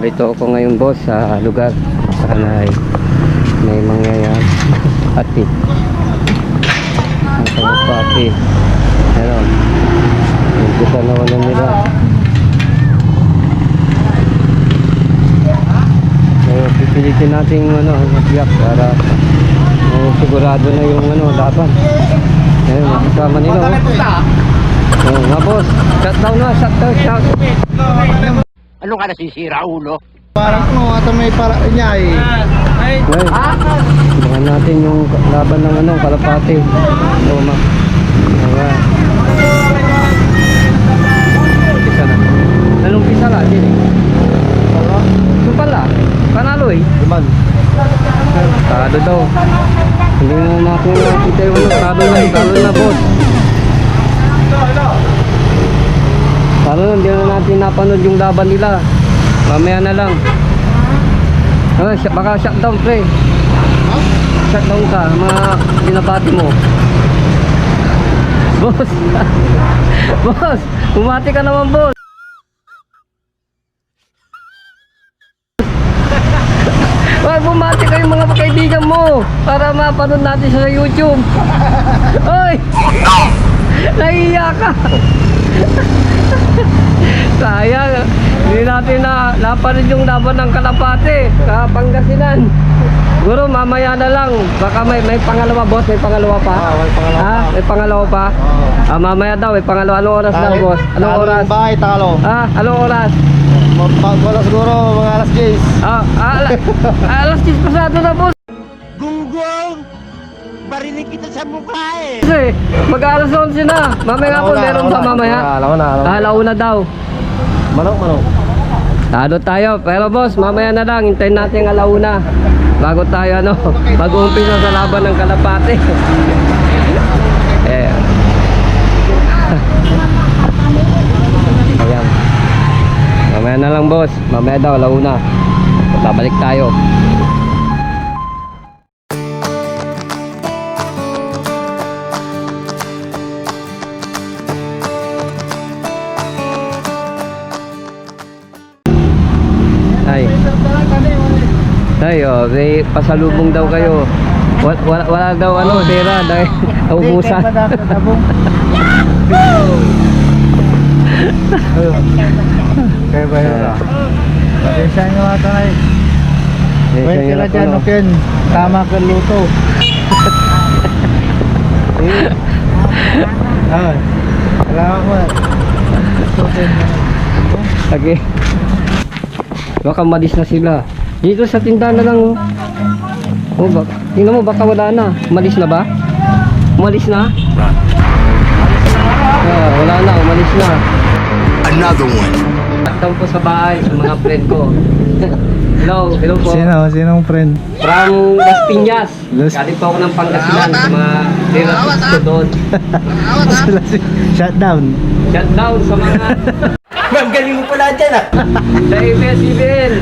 Narito ako ngayon boss sa lugar. Sana ay may mangyayari. Ati. Ang kalapati. Ayan. Kita naman na nila. So, pipilitin natin mag-yak para sigurado na yung laban. Ayan, kasama nila. Nga boss, shutdown na, shutdown. Ano ka nasisira, ulo? Parang ata may para niya eh. Abangan natin yung laban ng kalapati. Toma. Ayan. Umpisa na. Anong umpisa na? Ito pala. Panalo eh. Iman. Talo daw. Hindi na natin nakita yung talo na boss. Talo na, hindi na natin napanood yung laban nila. Mamaya na lang. Baka shutdown pre. Shutdown ka, mga binabati mo. Boss. Boss, bumati ka naman boss. Wag bumati kayo mga kaibigan mo para mapanood natin siya sa YouTube. Oy! Nahiya ka. Sayang, hindi natin napanood yung laban ng kalapate sa Pangasinan. Siguro mamaya na lang. Baka may pangalawa boss, may pangalawa pa. May pangalawa pa. May pangalawa pa. Mamaya daw, may pangalawa. Anong oras daw boss? Anong oras? Bahay, talo. Anong oras? Wala siguro mga alas 10. Alas 10 pasado na boss. Gunggong! Barinig kita sa mukha eh! Kasi mag-alas 11 na. Mamaya nga po, meron ba mamaya? Alauna daw. Manok. Tado tayo, pero boss, mamaya na lang, hintayin natin ang alauna bago tayo mag-uumpisa sa laban ng kalapate. Ayan. Mamaya na lang boss, mamaya daw alauna. Babalik tayo. Tayo, may pasalubong daw kayo. Wala daw pera dahil naubusan. Kaya ba yun na? Pasensya nyo ata na eh. Pwede sila dyan, Ken. Tama ka luto. Salamat mo. Okay. Baka malis na sila. Dito sa tindahan na lang. Tingnan mo, baka wala na. Malis na ba? Umalis na? Wala na, umalis na. Another one! Taktan po sa bahay sa mga friend ko. Hello po. Sinong friend? From Las Piñas. Las- Galing po ako ng Pangasinan sa mga relatives ko doon. Shutdown. Shutdown sa mga Ma'am, galing mo pala dyan ah! sa ABS-CBN.